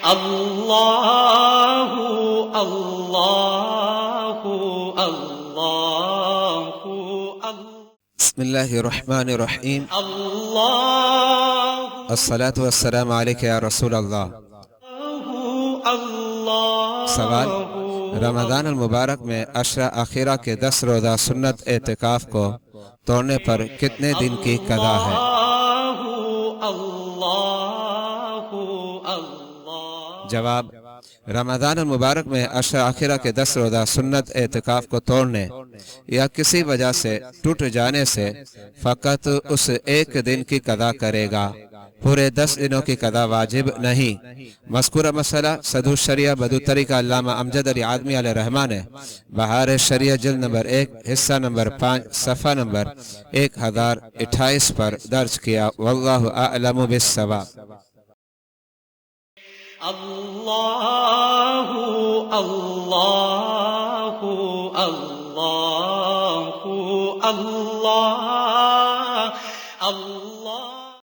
اللہ اللہ اللہ بسم اللہ الرحمن الرحیم اللہ الصلاة والسلام علیک یا رسول اللہ۔ سوال: رمضان المبارک میں عشرہ اخیرہ کے 10 روزہ سنت اعتکاف کو توڑنے پر کتنے دن کی قضا ہے؟ جواب: رمضان المبارک میں عشرہ اخیرہ کے 10 روزہ سنت اعتکاف کو توڑنے یا کسی وجہ سے ٹوٹ جانے سے فقط اس ایک دن کی قضا کرے گا، پورے 10 دنوں کی قضا واجب نہیں۔ مذکورہ مسئلہ صدور شریعہ بدو طریقہ علامہ امجد علی عادمی علیہ الرحمہ نے بہار شریعہ جلد نمبر 1 حصہ نمبر 5 صفحہ نمبر 1028 پر درج کیا۔ واللہ اعلم بالصواب۔ اللہ اللہ اللہ اللہ اللہ